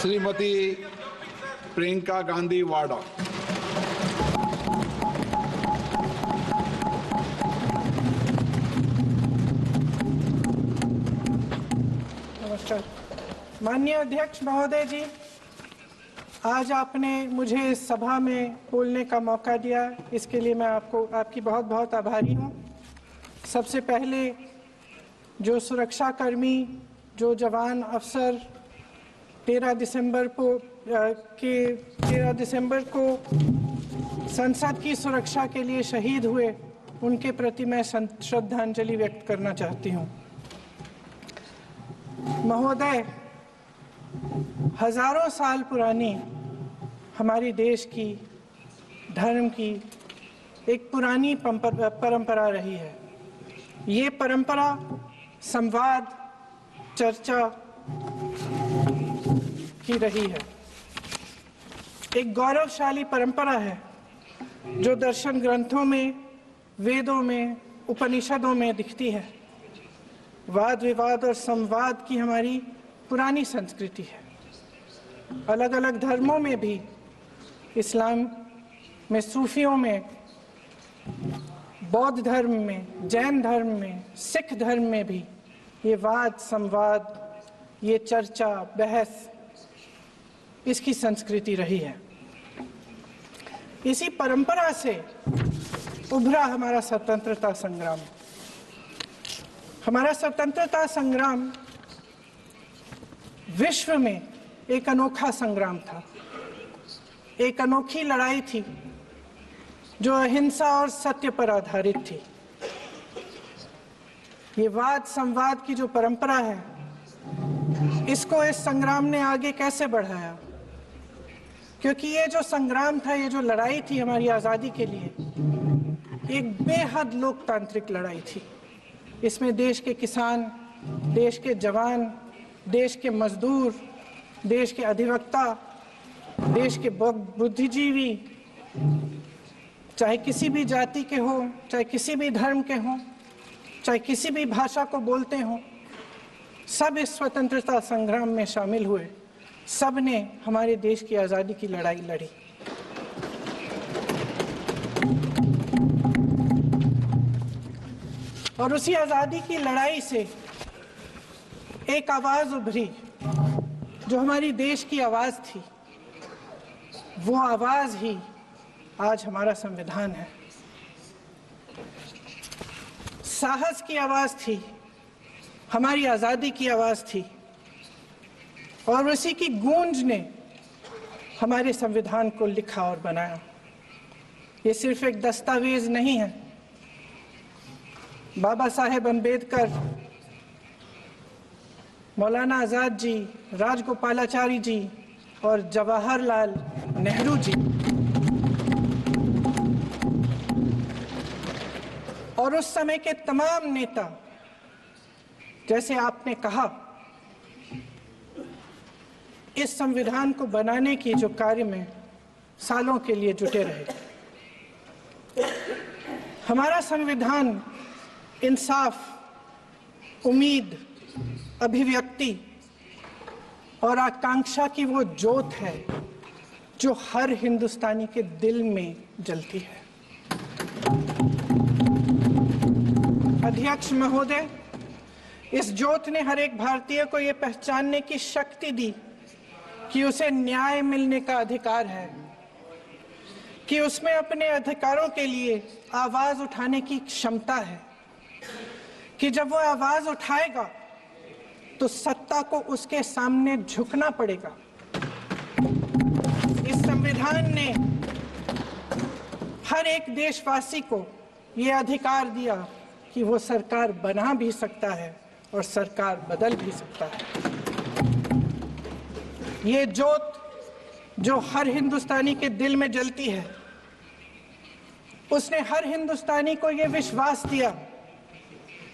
श्रीमती प्रियंका गांधी वाड़ा। नमस्कार। माननीय अध्यक्ष महोदय जी, आज आपने मुझे इस सभा में बोलने का मौका दिया, इसके लिए मैं आपकी बहुत बहुत आभारी हूँ। सबसे पहले जो सुरक्षाकर्मी, जो जवान अफसर 13 दिसंबर को संसद की सुरक्षा के लिए शहीद हुए, उनके प्रति मैं श्रद्धांजलि व्यक्त करना चाहती हूँ। महोदय, हजारों साल पुरानी हमारी देश की, धर्म की एक पुरानी परंपरा रही है। ये परंपरा संवाद, चर्चा की रही है। एक गौरवशाली परंपरा है जो दर्शन ग्रंथों में, वेदों में, उपनिषदों में दिखती है। वाद विवाद और संवाद की हमारी पुरानी संस्कृति है। अलग अलग धर्मों में भी, इस्लाम में, सूफियों में, बौद्ध धर्म में, जैन धर्म में, सिख धर्म में भी ये वाद संवाद, ये चर्चा बहस, इसकी संस्कृति रही है। इसी परंपरा से उभरा हमारा स्वतंत्रता संग्राम। हमारा स्वतंत्रता संग्राम विश्व में एक अनोखा संग्राम था, एक अनोखी लड़ाई थी जो अहिंसा और सत्य पर आधारित थी। ये वाद संवाद की जो परंपरा है, इसको इस संग्राम ने आगे कैसे बढ़ाया? क्योंकि ये जो संग्राम था, ये जो लड़ाई थी हमारी आज़ादी के लिए, एक बेहद लोकतांत्रिक लड़ाई थी। इसमें देश के किसान, देश के जवान, देश के मजदूर, देश के अधिवक्ता, देश के बुद्धिजीवी, चाहे किसी भी जाति के हों, चाहे किसी भी धर्म के हों, चाहे किसी भी भाषा को बोलते हों, सब इस स्वतंत्रता संग्राम में शामिल हुए। सब ने हमारे देश की आज़ादी की लड़ाई लड़ी। और उसी आज़ादी की लड़ाई से एक आवाज़ उभरी जो हमारी देश की आवाज़ थी। वो आवाज़ ही आज हमारा संविधान है। साहस की आवाज़ थी, हमारी आज़ादी की आवाज़ थी, और उसी की गूंज ने हमारे संविधान को लिखा और बनाया। ये सिर्फ एक दस्तावेज नहीं है। बाबा साहेब अम्बेडकर, मौलाना आज़ाद जी, राजगोपालाचारी जी और जवाहरलाल नेहरू जी और उस समय के तमाम नेता, जैसे आपने कहा, इस संविधान को बनाने की जो कार्य में सालों के लिए जुटे रहे। हमारा संविधान इंसाफ, उम्मीद, अभिव्यक्ति और आकांक्षा की वो ज्योत है जो हर हिंदुस्तानी के दिल में जलती है। अध्यक्ष महोदय, इस ज्योत ने हर एक भारतीय को ये पहचानने की शक्ति दी कि उसे न्याय मिलने का अधिकार है, कि उसमें अपने अधिकारों के लिए आवाज उठाने की क्षमता है, कि जब वो आवाज उठाएगा तो सत्ता को उसके सामने झुकना पड़ेगा। इस संविधान ने हर एक देशवासी को ये अधिकार दिया कि वो सरकार बना भी सकता है और सरकार बदल भी सकता है। ये ज्योत जो हर हिंदुस्तानी के दिल में जलती है, उसने हर हिंदुस्तानी को ये विश्वास दिया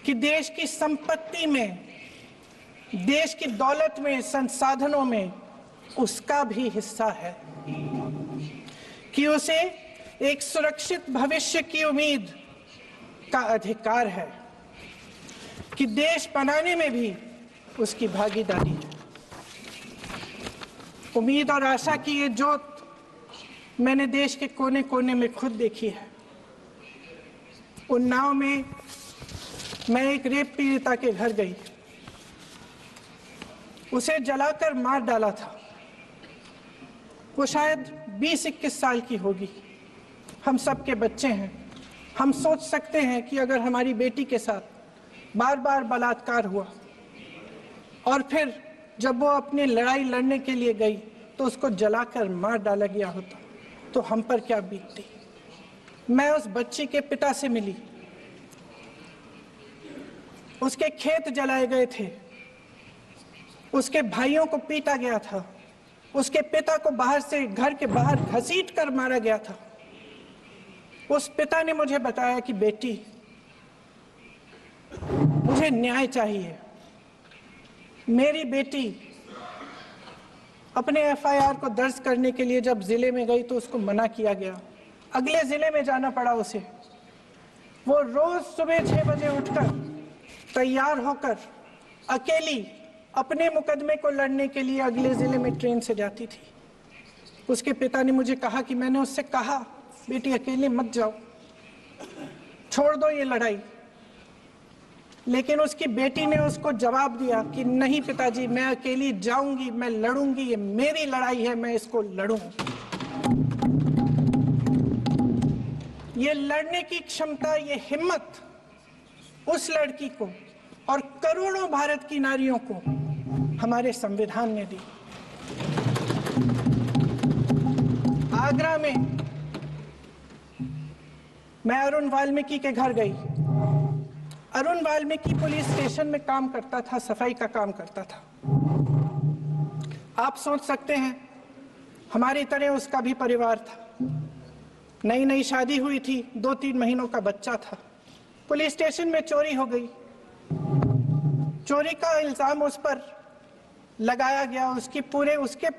कि देश की संपत्ति में, देश की दौलत में, संसाधनों में उसका भी हिस्सा है, कि उसे एक सुरक्षित भविष्य की उम्मीद का अधिकार है, कि देश बनाने में भी उसकी भागीदारी है। उम्मीद और आशा की ये जोत मैंने देश के कोने कोने में खुद देखी है। उन्नाव में मैं एक रेप पीड़िता के घर गई, उसे जलाकर मार डाला था। वो शायद 20-21 साल की होगी। हम सबके बच्चे हैं। हम सोच सकते हैं कि अगर हमारी बेटी के साथ बार बार बलात्कार हुआ और फिर जब वो अपनी लड़ाई लड़ने के लिए गई तो उसको जलाकर मार डाला गया होता तो हम पर क्या बीतती। मैं उस बच्ची के पिता से मिली। उसके खेत जलाए गए थे, उसके भाइयों को पीटा गया था, उसके पिता को बाहर से घर के बाहर घसीट कर मारा गया था। उस पिता ने मुझे बताया कि बेटी, मुझे न्याय चाहिए। मेरी बेटी अपने एफआईआर को दर्ज करने के लिए जब जिले में गई तो उसको मना किया गया। अगले जिले में जाना पड़ा उसे। वो रोज सुबह 6 बजे उठकर तैयार होकर अकेली अपने मुकदमे को लड़ने के लिए अगले जिले में ट्रेन से जाती थी। उसके पिता ने मुझे कहा कि मैंने उससे कहा, बेटी अकेले मत जाओ, छोड़ दो ये लड़ाई। लेकिन उसकी बेटी ने उसको जवाब दिया कि नहीं पिताजी, मैं अकेली जाऊंगी, मैं लड़ूंगी, ये मेरी लड़ाई है, मैं इसको लड़ूंगी। ये लड़ने की क्षमता, ये हिम्मत उस लड़की को और करोड़ों भारत की नारियों को हमारे संविधान ने दी। आगरा में मैं अरुण वाल्मीकि के घर गई। अरुण वाल्मीकि पुलिस स्टेशन में काम करता था, सफाई का काम करता था। आप सोच सकते हैं हमारी तरह उसका भी परिवार था। नई नई शादी हुई थी, 2-3 महीनों का बच्चा था। पुलिस स्टेशन में चोरी हो गई। चोरी का इल्जाम उस पर लगाया गया। उसके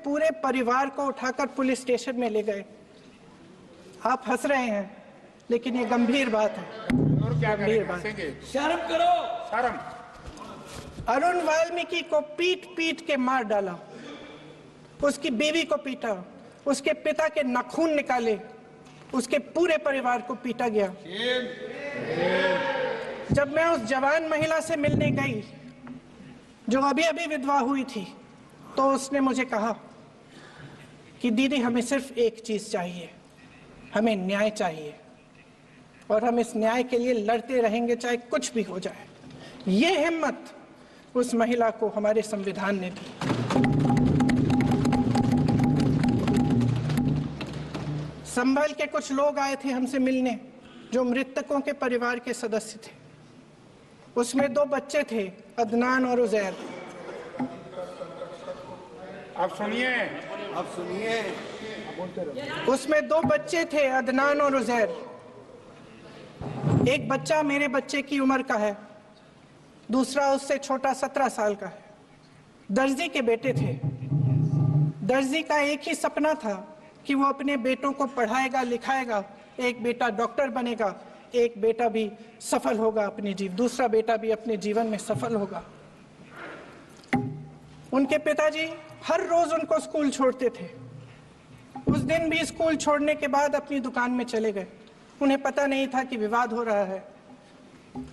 पूरे परिवार को उठाकर पुलिस स्टेशन में ले गए। आप हंस रहे हैं, लेकिन ये गंभीर बात है। गंभीर बात। शर्म करो, शर्म। अरुण वाल्मीकि को पीट पीट के मार डाला, उसकी बीवी को पीटा, उसके पिता के नाखून निकाले, उसके पूरे परिवार को पीटा गया। जब मैं उस जवान महिला से मिलने गई जो अभी अभी विधवा हुई थी, तो उसने मुझे कहा कि दीदी, हमें सिर्फ एक चीज चाहिए, हमें न्याय चाहिए और हम इस न्याय के लिए लड़ते रहेंगे, चाहे कुछ भी हो जाए। ये हिम्मत उस महिला को हमारे संविधान ने दी। संभल के कुछ लोग आए थे हमसे मिलने जो मृतकों के परिवार के सदस्य थे। उसमें 2 बच्चे थे, अदनान और उजैर। आप सुनिए। उसमें 2 बच्चे थे, अदनान और उजैर। एक बच्चा मेरे बच्चे की उम्र का है, दूसरा उससे छोटा 17 साल का है। दर्जी के बेटे थे। दर्जी का एक ही सपना था कि वो अपने बेटों को पढ़ाएगा, लिखाएगा। एक बेटा डॉक्टर बनेगा, एक बेटा भी सफल होगा अपने दूसरा बेटा भी अपने जीवन में सफल होगा। उनके पिताजी हर रोज उनको स्कूल छोड़ते थे। उस दिन भी स्कूल छोड़ने के बाद अपनी दुकान में चले गए। उन्हें पता नहीं था कि विवाद हो रहा है।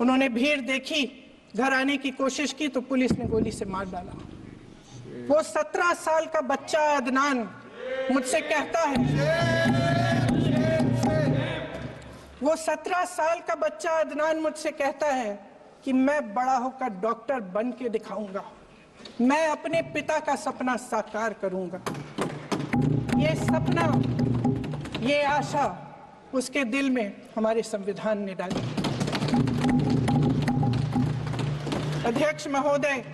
उन्होंने भीड़ देखी, घर आने की कोशिश की तो पुलिस ने गोली से मार डाला। वो 17 साल का बच्चा अदनान मुझसे कहता है, वो 17 साल का बच्चा अदनान मुझसे कहता है कि मैं बड़ा होकर डॉक्टर बन के दिखाऊंगा, मैं अपने पिता का सपना साकार करूंगा। ये सपना, ये आशा उसके दिल में हमारे संविधान ने डाली। अध्यक्ष महोदय,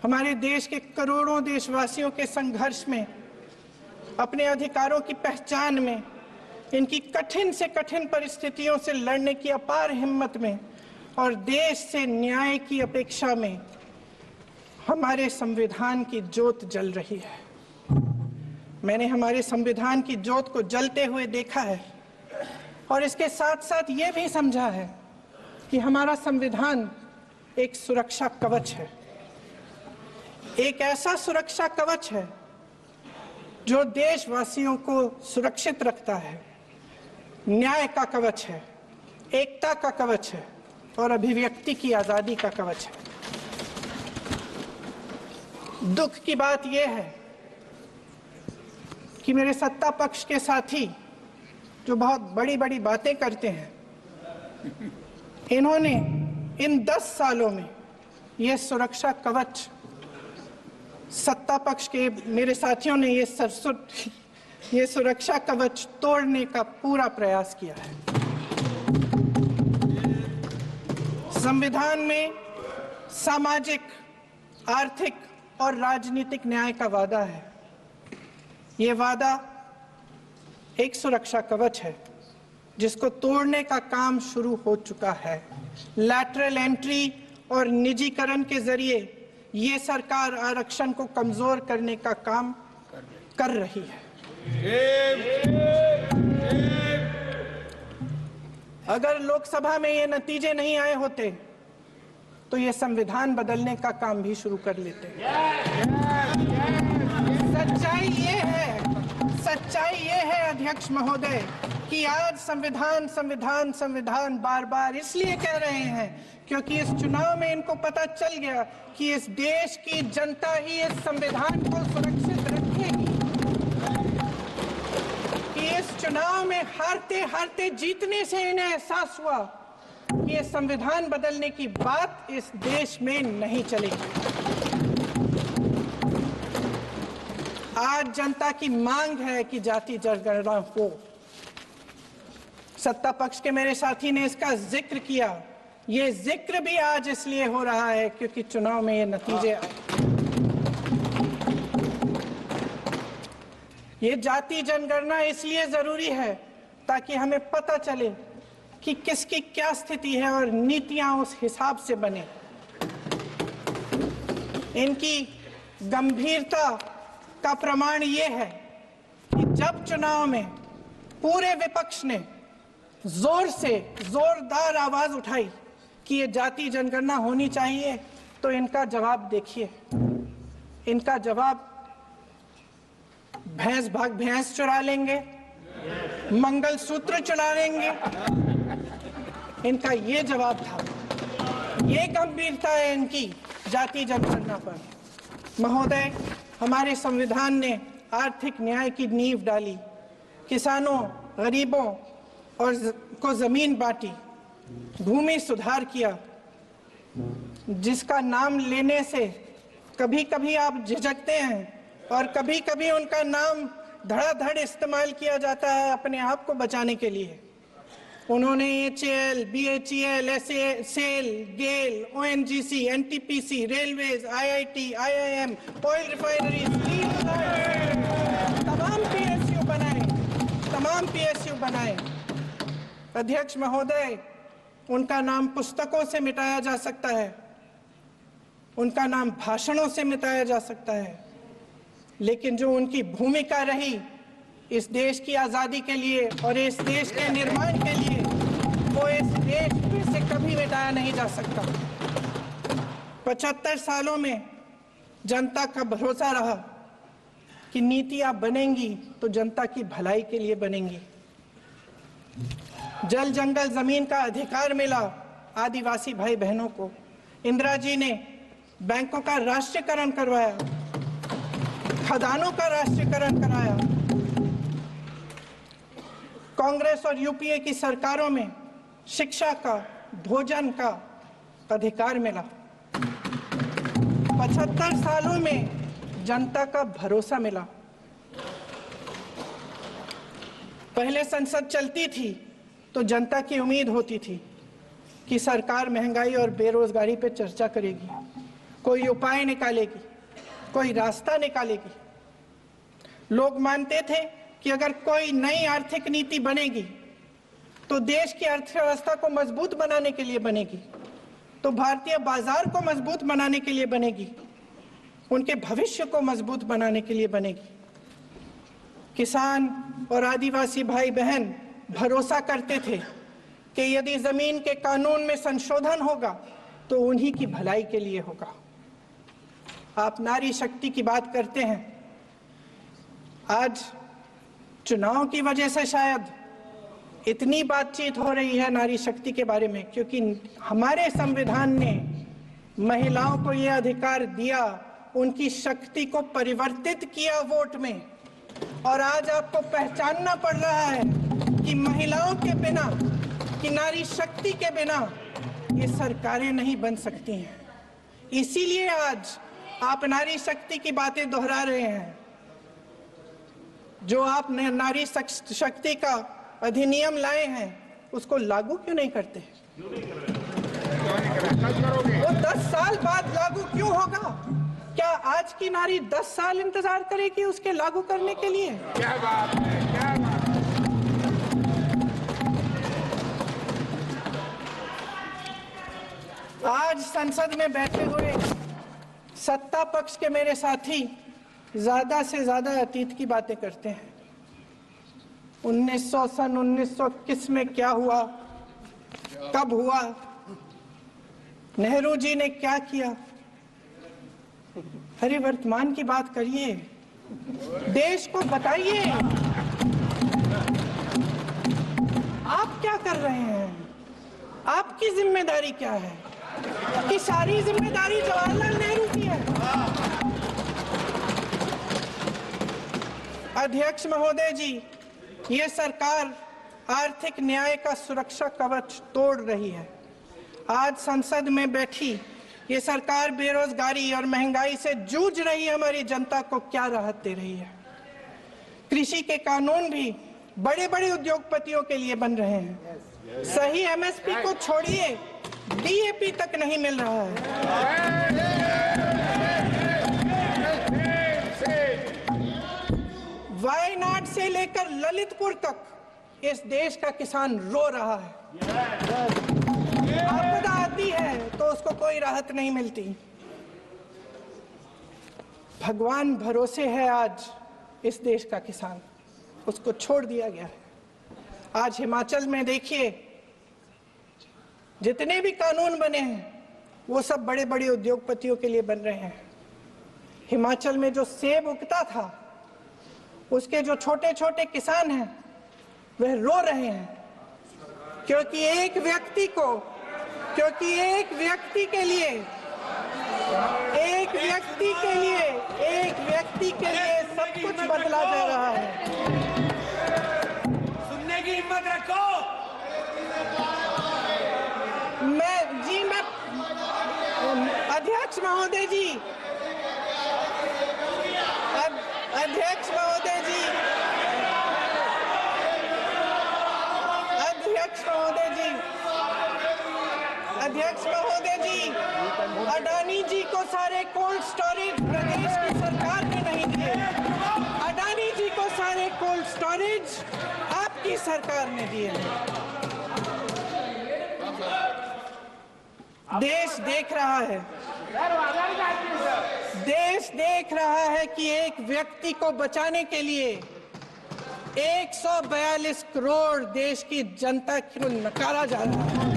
हमारे देश के करोड़ों देशवासियों के संघर्ष में, अपने अधिकारों की पहचान में, इनकी कठिन से कठिन परिस्थितियों से लड़ने की अपार हिम्मत में और देश से न्याय की अपेक्षा में हमारे संविधान की ज्योत जल रही है। मैंने हमारे संविधान की ज्योत को जलते हुए देखा है और इसके साथ साथ ये भी समझा है कि हमारा संविधान एक सुरक्षा कवच है। एक ऐसा सुरक्षा कवच है जो देशवासियों को सुरक्षित रखता है, न्याय का कवच है, एकता का कवच है और अभिव्यक्ति की आजादी का कवच है। दुख की बात यह है कि मेरे सत्ता पक्ष के साथी जो बहुत बड़ी बड़ी बातें करते हैं, इन्होंने इन 10 सालों में यह सुरक्षा कवच, सत्ता पक्ष के मेरे साथियों ने ये सुरक्षा कवच तोड़ने का पूरा प्रयास किया है। संविधान में सामाजिक, आर्थिक और राजनीतिक न्याय का वादा है। ये वादा एक सुरक्षा कवच है जिसको तोड़ने का काम शुरू हो चुका है। लैटरल एंट्री और निजीकरण के जरिए ये सरकार आरक्षण को कमजोर करने का काम कर रही है। अगर लोकसभा में ये नतीजे नहीं आए होते तो ये संविधान बदलने का काम भी शुरू कर लेते। सच्चाई ये है अध्यक्ष महोदय कि आज संविधान बार बार इसलिए कह रहे हैं क्योंकि इस चुनाव में इनको पता चल गया कि इस देश की जनता ही इस संविधान को सुरक्षित रखेगी, कि इस चुनाव में हारते हारते जीतने से इन्हें एहसास हुआ कि ये संविधान बदलने की बात इस देश में नहीं चलेगी। आज जनता की मांग है कि जाति जनगणना हो। सत्ता पक्ष के मेरे साथी ने इसका जिक्र किया। ये जिक्र भी आज इसलिए हो रहा है क्योंकि चुनाव में ये नतीजे आए। ये जाति जनगणना इसलिए जरूरी है ताकि हमें पता चले कि किसकी क्या स्थिति है और नीतियां उस हिसाब से बने। इनकी गंभीरता का प्रमाण ये है कि जब चुनाव में पूरे विपक्ष ने जोरदार आवाज उठाई कि ये जाति जनगणना होनी चाहिए, तो इनका जवाब देखिए। इनका जवाब भैंस चुरा लेंगे, मंगलसूत्र चुरा लेंगे, इनका ये जवाब था। ये गंभीरता है इनकी जाति जनगणना पर। महोदय, हमारे संविधान ने आर्थिक न्याय की नींव डाली, किसानों, गरीबों और को जमीन बांटी, भूमि सुधार किया, जिसका नाम लेने से कभी कभी आप झिझकते हैं और कभी कभी उनका नाम धड़ाधड़ इस्तेमाल किया जाता है अपने आप को बचाने के लिए। उन्होंने HAL, BHEL, SAIL, GAIL, ONGC, NTPC, railways, IIT, IIM, oil refineries, तमाम PSU बनाए। अध्यक्ष महोदय, उनका नाम पुस्तकों से मिटाया जा सकता है, उनका नाम भाषणों से मिटाया जा सकता है, लेकिन जो उनकी भूमिका रही इस देश की आजादी के लिए और इस देश के निर्माण के लिए, वो इस देश में से कभी मिटाया नहीं जा सकता। 75 सालों में जनता का भरोसा रहा कि नीतियां बनेंगी तो जनता की भलाई के लिए बनेंगी। जल जंगल जमीन का अधिकार मिला आदिवासी भाई बहनों को। इंदिरा जी ने बैंकों का राष्ट्रीयकरण करवाया, खदानों का राष्ट्रीयकरण कराया। कांग्रेस और यूपीए की सरकारों में शिक्षा का, भोजन का अधिकार मिला। 75 सालों में जनता का भरोसा मिला। पहले संसद चलती थी तो जनता की उम्मीद होती थी कि सरकार महंगाई और बेरोजगारी पर चर्चा करेगी, कोई उपाय निकालेगी, कोई रास्ता निकालेगी। लोग मानते थे कि अगर कोई नई आर्थिक नीति बनेगी तो देश की अर्थव्यवस्था को मजबूत बनाने के लिए बनेगी, तो भारतीय बाजार को मजबूत बनाने के लिए बनेगी, उनके भविष्य को मजबूत बनाने के लिए बनेगी। किसान और आदिवासी भाई बहन भरोसा करते थे कि यदि जमीन के कानून में संशोधन होगा तो उन्हीं की भलाई के लिए होगा। आप नारी शक्ति की बात करते हैं। आज चुनाव की वजह से शायद इतनी बातचीत हो रही है नारी शक्ति के बारे में, क्योंकि हमारे संविधान ने महिलाओं को यह अधिकार दिया, उनकी शक्ति को परिवर्तित किया वोट में। और आज आपको पहचानना पड़ रहा है कि महिलाओं के बिना, कि नारी शक्ति के बिना ये सरकारें नहीं बन सकती हैं। इसीलिए आज आप नारी शक्ति की बातें दोहरा रहे हैं। जो आप नारी शक्ति का अधिनियम लाए हैं उसको लागू क्यों नहीं करते? वो 10 साल बाद लागू क्यों होगा? क्या आज की नारी 10 साल इंतजार करेगी उसके लागू करने के लिए? क्या बात है, क्या बात है। आज संसद में बैठे हुए सत्ता पक्ष के मेरे साथी ज्यादा से ज्यादा अतीत की बातें करते हैं। 1921 में क्या हुआ, कब हुआ, नेहरू जी ने क्या किया। अरे वर्तमान की बात करिए, देश को बताइए आप क्या कर रहे हैं, आपकी जिम्मेदारी क्या है? कि सारी जिम्मेदारी जवाहरलाल नेहरू की है। अध्यक्ष महोदय जी, ये सरकार आर्थिक न्याय का सुरक्षा कवच तोड़ रही है। आज संसद में बैठी ये सरकार बेरोजगारी और महंगाई से जूझ रही हमारी जनता को क्या राहत दे रही है? कृषि के कानून भी बड़े बड़े उद्योगपतियों के लिए बन रहे हैं। सही एमएसपी को छोड़िए, डीएपी तक नहीं मिल रहा है। वायनाड से लेकर ललितपुर तक इस देश का किसान रो रहा है। आपदा आती है तो उसको कोई राहत नहीं मिलती। भगवान भरोसे है आज इस देश का किसान, उसको छोड़ दिया गया है। आज हिमाचल में देखिए, जितने भी कानून बने हैं वो सब बड़े बड़े उद्योगपतियों के लिए बन रहे हैं। हिमाचल में जो सेब उगता था उसके जो छोटे छोटे किसान हैं वह रो रहे हैं, क्योंकि एक व्यक्ति के लिए सब कुछ बदला जा रहा है। सुनने की हिम्मत रखो। मैं अध्यक्ष महोदय जी, अध्यक्ष महोदय जी, अडानी जी को सारे कोल्ड स्टोरेज प्रदेश की सरकार ने नहीं दिए। अडानी जी को सारे कोल्ड स्टोरेज आपकी सरकार ने दिए। देश देख रहा है कि एक व्यक्ति को बचाने के लिए 142 करोड़ देश की जनता को नकारा जा रहा है।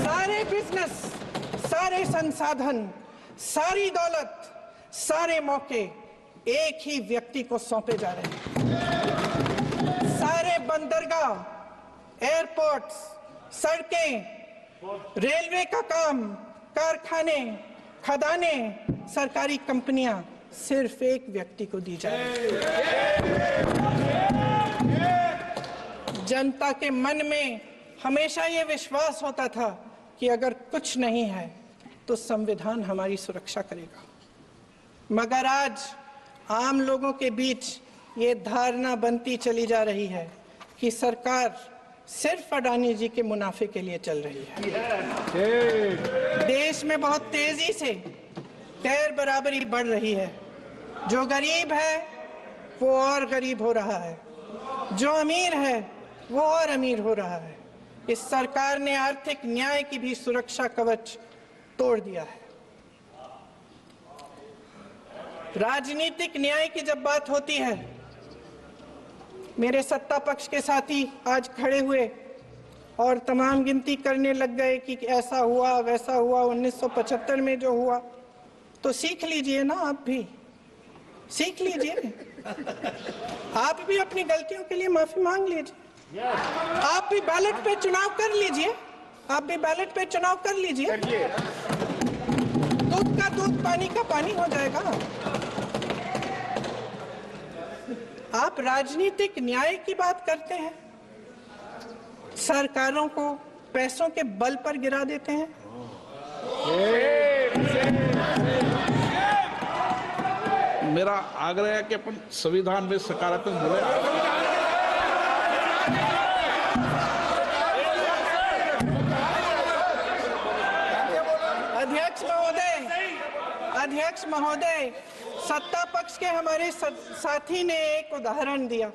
सारे बिजनेस, सारे संसाधन, सारी दौलत, सारे मौके एक ही व्यक्ति को सौंपे जा रहे हैं। सारे बंदरगाह, एयरपोर्ट्स, सड़कें, रेलवे का काम, कारखाने, खदाने, सरकारी कंपनियां सिर्फ एक व्यक्ति को दी जाए। जनता के मन में हमेशा ये विश्वास होता था कि अगर कुछ नहीं है तो संविधान हमारी सुरक्षा करेगा, मगर आज आम लोगों के बीच ये धारणा बनती चली जा रही है कि सरकार सिर्फ अडानी जी के मुनाफे के लिए चल रही है। देश में बहुत तेजी से गैर बराबरी बढ़ रही है। जो गरीब है वो और गरीब हो रहा है, जो अमीर है वो और अमीर हो रहा है। इस सरकार ने आर्थिक न्याय की भी सुरक्षा कवच तोड़ दिया है। राजनीतिक न्याय की जब बात होती है, मेरे सत्ता पक्ष के साथी आज खड़े हुए और तमाम गिनती करने लग गए कि ऐसा हुआ वैसा हुआ, 1975 में जो हुआ, तो सीख लीजिए ना आप भी सीख लीजिए, आप भी अपनी गलतियों के लिए माफी मांग लीजिए, आप भी बैलेट पे चुनाव कर लीजिए, आप भी बैलेट पे चुनाव कर लीजिए, दूध का दूध पानी का पानी हो जाएगा। आप राजनीतिक न्याय की बात करते हैं, सरकारों को पैसों के बल पर गिरा देते हैं। मेरा आग्रह है कि अपन संविधान में सकारात्मक बोले। अध्यक्ष महोदय, सत्ता पक्ष के हमारे साथी ने एक उदाहरण दिया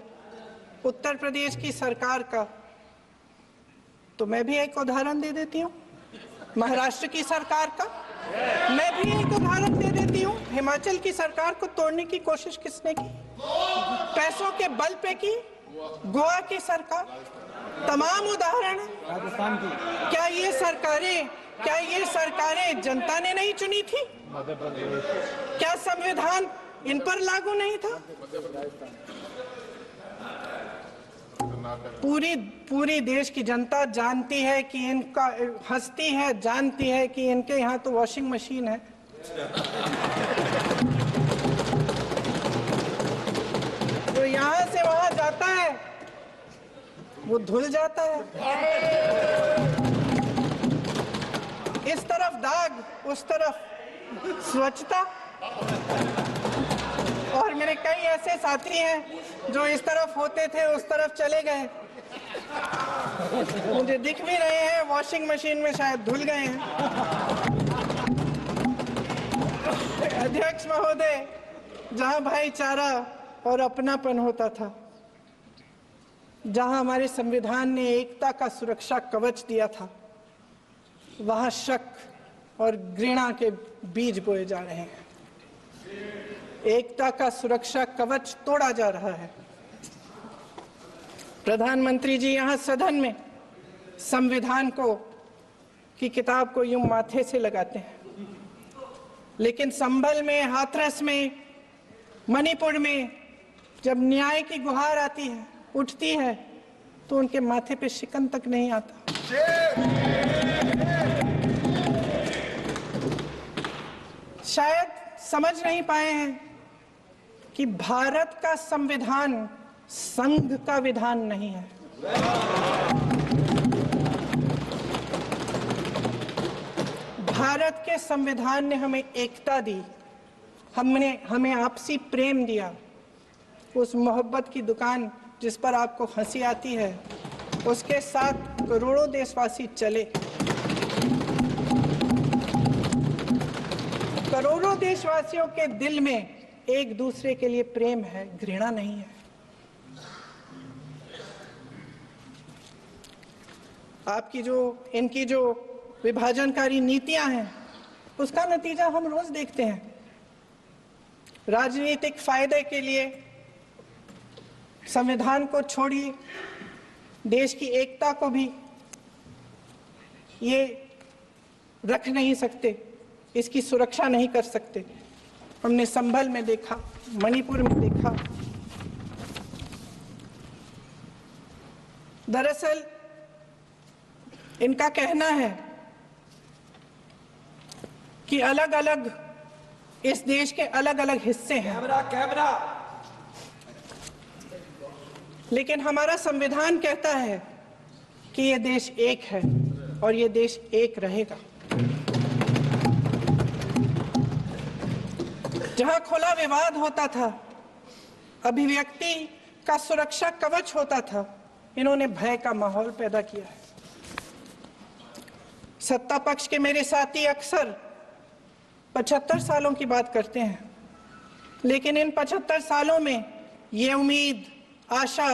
उत्तर प्रदेश की सरकार का, तो मैं भी एक उदाहरण दे देती हूँ महाराष्ट्र की सरकार का, मैं भी एक उदाहरण दे देती हूँ हिमाचल की सरकार को तोड़ने की कोशिश किसने की, पैसों के बल पे की, गोवा की सरकार, तमाम उदाहरण। राजस्थान की क्या ये सरकारें जनता ने नहीं चुनी थी? क्या संविधान इन पर लागू नहीं था? पूरी देश की जनता जानती है कि इनका हंसती है, जानती है कि इनके यहाँ तो वॉशिंग मशीन है। तो यहाँ से वहां जाता है, वो धुल जाता है। इस तरफ दाग, उस तरफ स्वच्छता। और मेरे कई ऐसे साथी हैं जो इस तरफ होते थे उस तरफ चले गए, मुझे दिख भी रहे हैं, वॉशिंग मशीन में शायद धुल गए हैं। अध्यक्ष महोदय, जहां भाईचारा और अपनापन होता था, जहां हमारे संविधान ने एकता का सुरक्षा कवच दिया था, वहां शक और घृणा के बीज बोए जा रहे हैं। एकता का सुरक्षा कवच तोड़ा जा रहा है। प्रधानमंत्री जी यहाँ सदन में संविधान की किताब को यूं माथे से लगाते हैं, लेकिन संभल में, हाथरस में, मणिपुर में जब न्याय की गुहार आती है, उठती है, तो उनके माथे पे शिकन तक नहीं आता। शायद समझ नहीं पाए हैं कि भारत का संविधान संघ का विधान नहीं है। भारत के संविधान ने हमें एकता दी, हमें आपसी प्रेम दिया। उस मोहब्बत की दुकान जिस पर आपको हंसी आती है, उसके साथ करोड़ों देशवासी चले। करोड़ों देशवासियों के दिल में एक दूसरे के लिए प्रेम है, घृणा नहीं है। इनकी जो विभाजनकारी नीतियां हैं, उसका नतीजा हम रोज देखते हैं। राजनीतिक फायदे के लिए संविधान को छोड़िए, देश की एकता को भी ये रख नहीं सकते, इसकी सुरक्षा नहीं कर सकते। हमने संभल में देखा, मणिपुर में देखा। दरअसल इनका कहना है कि अलग अलग इस देश के अलग अलग हिस्से हैं, लेकिन हमारा संविधान कहता है कि ये देश एक है और ये देश एक रहेगा। जहां खुला विवाद होता था, अभिव्यक्ति का सुरक्षा कवच होता था, इन्होंने भय का माहौल पैदा किया है। सत्ता पक्ष के मेरे साथी अक्सर 75 सालों की बात करते हैं, लेकिन इन 75 सालों में ये उम्मीद, आशा,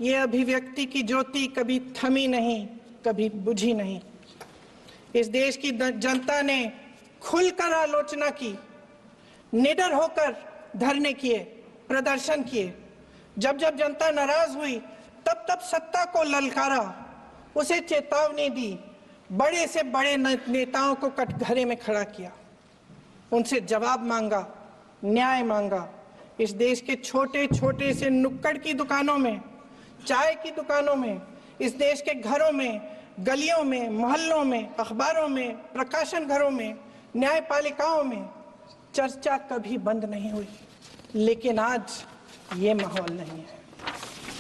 ये अभिव्यक्ति की ज्योति कभी थमी नहीं, कभी बुझी नहीं। इस देश की जनता ने खुलकर आलोचना की, निडर होकर धरने किए, प्रदर्शन किए। जब जब जनता नाराज हुई, तब तब सत्ता को ललकारा, उसे चेतावनी दी, बड़े से बड़े नेताओं को कटघरे में खड़ा किया, उनसे जवाब मांगा, न्याय मांगा। इस देश के छोटे छोटे से नुक्कड़ की दुकानों में, चाय की दुकानों में, इस देश के घरों में, गलियों में, मोहल्लों में, अखबारों में, प्रकाशन घरों में, न्यायपालिकाओं में चर्चा कभी बंद नहीं हुई। लेकिन आज ये माहौल नहीं है।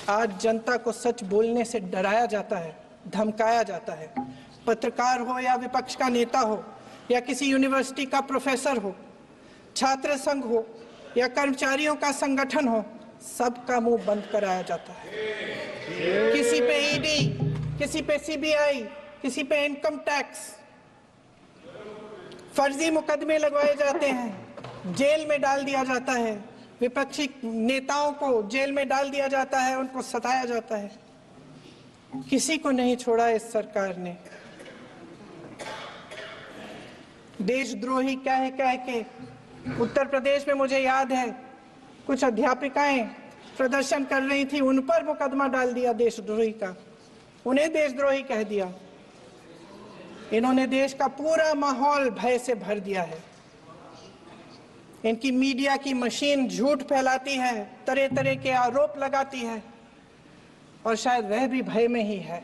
आज जनता को सच बोलने से डराया जाता है, धमकाया जाता है। पत्रकार हो या विपक्ष का नेता हो या किसी यूनिवर्सिटी का प्रोफेसर हो, छात्र संघ हो या कर्मचारियों का संगठन हो, सबका मुंह बंद कराया जाता है। किसी पे ईडी, किसी पे सीबीआई, किसी पे इनकम टैक्स, फर्जी मुकदमे लगवाए जाते हैं, जेल में डाल दिया जाता है, विपक्षी नेताओं को जेल में डाल दिया जाता है, उनको सताया जाता है। किसी को नहीं छोड़ा इस सरकार ने। देशद्रोही कह के उत्तर प्रदेश में मुझे याद है कुछ अध्यापिकाएं प्रदर्शन कर रही थी, उन पर मुकदमा डाल दिया देशद्रोही का, उन्हें देशद्रोही कह दिया। इन्होंने देश का पूरा माहौल भय से भर दिया है। इनकी मीडिया की मशीन झूठ फैलाती है, तरह तरह के आरोप लगाती है और शायद वह भी भय में ही है।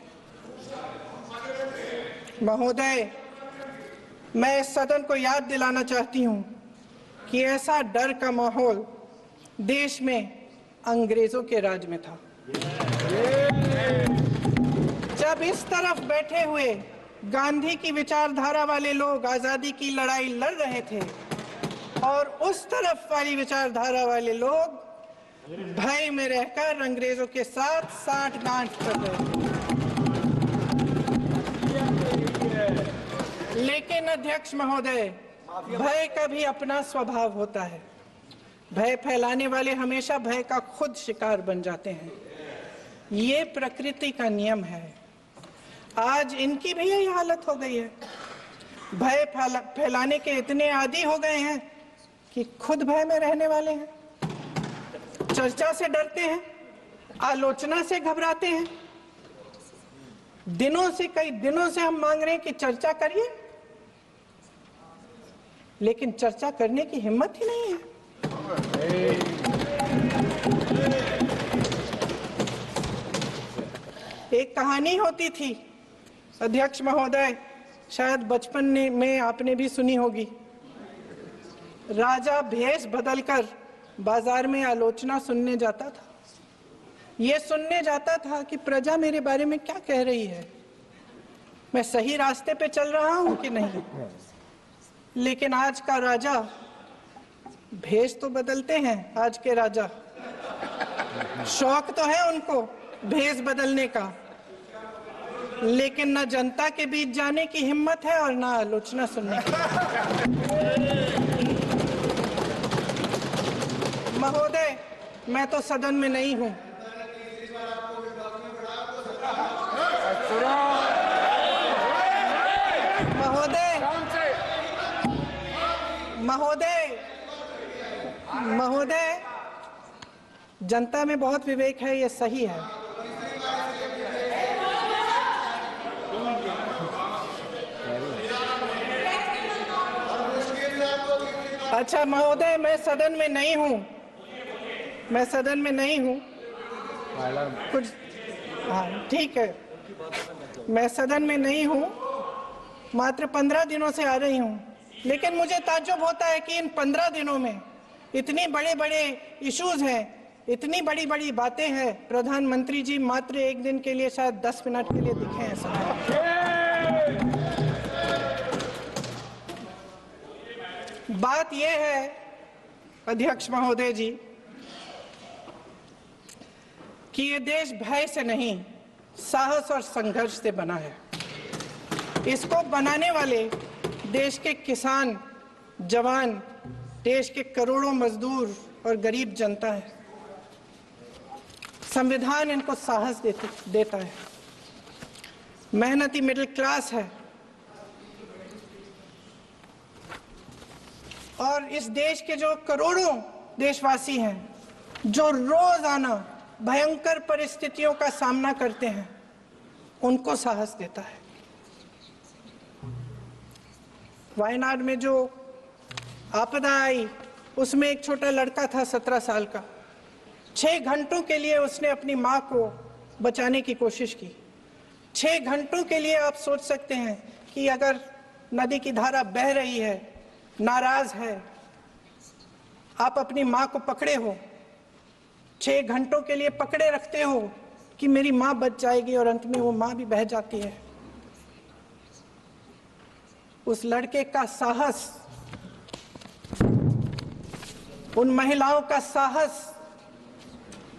महोदय, मैं इस सदन को याद दिलाना चाहती हूं कि ऐसा डर का माहौल देश में अंग्रेजों के राज में था। जब इस तरफ बैठे हुए गांधी की विचारधारा वाले लोग आजादी की लड़ाई लड़ रहे थे और उस तरफ वाली विचारधारा वाले लोग भय में रहकर अंग्रेजों के साथ साठगांठ कर रहे थे। लेकिन अध्यक्ष महोदय, भय का भी अपना स्वभाव होता है। भय फैलाने वाले हमेशा भय का खुद शिकार बन जाते हैं। ये प्रकृति का नियम है। आज इनकी भी यही हालत हो गई है। भय फैलाने के इतने आदी हो गए हैं कि खुद भय में रहने वाले हैं, चर्चा से डरते हैं, आलोचना से घबराते हैं। कई दिनों से हम मांग रहे हैं कि चर्चा करिए, लेकिन चर्चा करने की हिम्मत ही नहीं है। एक कहानी होती थी अध्यक्ष महोदय, शायद बचपन में आपने भी सुनी होगी। राजा भेष बदलकर बाजार में आलोचना सुनने जाता था। ये सुनने जाता था कि प्रजा मेरे बारे में क्या कह रही है, मैं सही रास्ते पे चल रहा हूं कि नहीं। लेकिन आज का राजा, भेष तो बदलते हैं आज के राजा, शौक तो है उनको भेष बदलने का, लेकिन न जनता के बीच जाने की हिम्मत है और न आलोचना सुनने की। महोदय, मैं तो सदन में नहीं हूं। महोदय, जनता में बहुत विवेक है, ये सही है। अच्छा महोदय, मैं सदन में नहीं हूं, कुछ, हाँ ठीक है, मैं सदन में नहीं हूं, मात्र 15 दिनों से आ रही हूं। लेकिन मुझे ताज्जुब होता है कि इन 15 दिनों में इतनी बड़े इश्यूज हैं, इतनी बड़ी बातें हैं, प्रधानमंत्री जी मात्र एक दिन के लिए शायद 10 मिनट के लिए दिखे हैं सदन। बात यह है अध्यक्ष महोदय जी कि ये देश भय से नहीं, साहस और संघर्ष से बना है। इसको बनाने वाले देश के किसान, जवान, देश के करोड़ों मजदूर और गरीब जनता है। संविधान इनको साहस देता है। मेहनती मिडिल क्लास है और इस देश के जो करोड़ों देशवासी हैं, जो रोजाना भयंकर परिस्थितियों का सामना करते हैं, उनको साहस देता है। वायनाड में जो आपदा आई, उसमें एक छोटा लड़का था 17 साल का। 6 घंटों के लिए उसने अपनी माँ को बचाने की कोशिश की। 6 घंटों के लिए आप सोच सकते हैं कि अगर नदी की धारा बह रही है, नाराज है, आप अपनी माँ को पकड़े हो, 6 घंटों के लिए पकड़े रखते हो कि मेरी माँ बच जाएगी, और अंत में वो माँ भी बह जाती है। उस लड़के का साहस, उन महिलाओं का साहस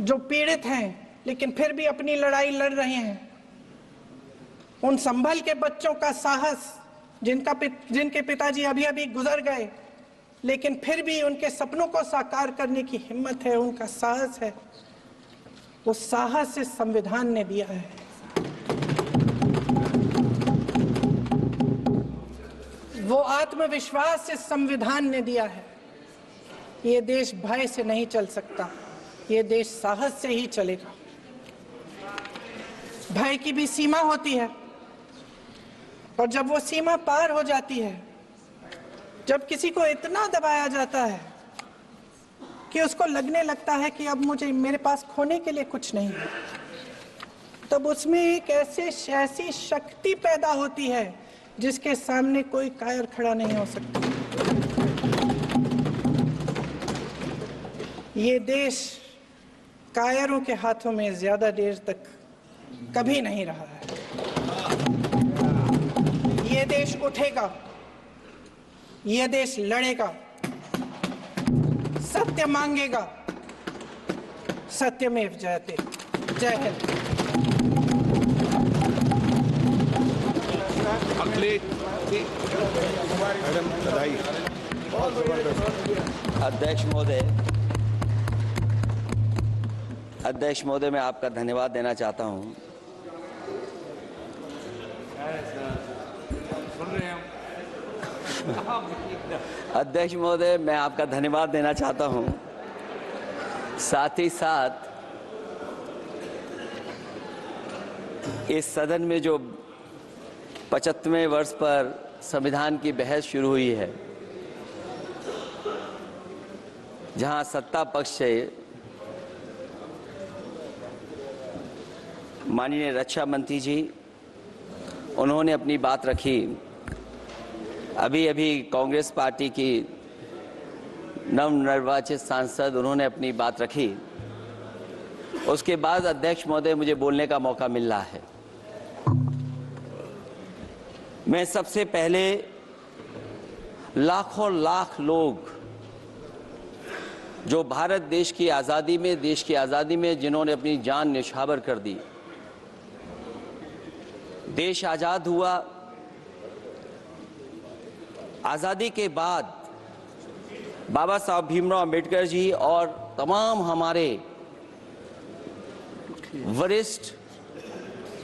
जो पीड़ित हैं लेकिन फिर भी अपनी लड़ाई लड़ रहे हैं, उन संभल के बच्चों का साहस जिनके पिताजी अभी अभी गुजर गए लेकिन फिर भी उनके सपनों को साकार करने की हिम्मत है, उनका साहस है, वो साहस इस संविधान ने दिया है। वो आत्मविश्वास इस संविधान ने दिया है। ये देश भय से नहीं चल सकता, ये देश साहस से ही चलेगा। भय की भी सीमा होती है, और जब वो सीमा पार हो जाती है, जब किसी को इतना दबाया जाता है कि उसको लगने लगता है कि अब मेरे पास खोने के लिए कुछ नहीं है, तब उसमें एक ऐसी शक्ति पैदा होती है जिसके सामने कोई कायर खड़ा नहीं हो सकता। ये देश कायरों के हाथों में ज्यादा देर तक कभी नहीं रहा है। ये देश उठेगा, ये देश लड़ेगा, सत्य मांगेगा, सत्यमेव जयते। जय हिंद। मैडम बधाई। अध्यक्ष महोदय, मैं आपका धन्यवाद देना चाहता हूं। अध्यक्ष महोदय, मैं आपका धन्यवाद देना चाहता हूं। साथ ही साथ इस सदन में जो 75वें वर्ष पर संविधान की बहस शुरू हुई है, जहां सत्ता पक्ष से माननीय रक्षा मंत्री जी उन्होंने अपनी बात रखी। अभी कांग्रेस पार्टी की नवनिर्वाचित सांसद उन्होंने अपनी बात रखी। उसके बाद अध्यक्ष महोदय मुझे बोलने का मौका मिल रहा है। मैं सबसे पहले लाखों लाख लोग जो भारत देश की आज़ादी में जिन्होंने अपनी जान न्यौछावर कर दी, देश आज़ाद हुआ। आज़ादी के बाद बाबा साहब भीमराव अंबेडकर जी और तमाम हमारे वरिष्ठ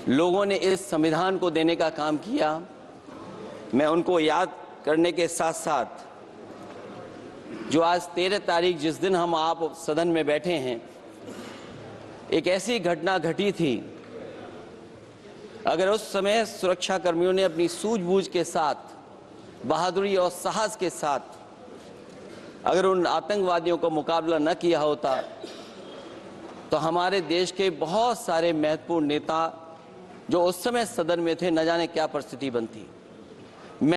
लोगों ने इस संविधान को देने का काम किया। मैं उनको याद करने के साथ साथ जो आज 13 तारीख जिस दिन हम आप सदन में बैठे हैं, एक ऐसी घटना घटी थी, अगर उस समय सुरक्षा कर्मियों ने अपनी सूझबूझ के साथ, बहादुरी और साहस के साथ अगर उन आतंकवादियों को मुकाबला न किया होता तो हमारे देश के बहुत सारे महत्वपूर्ण नेता जो उस समय सदन में थे, न जाने क्या परिस्थिति बनती।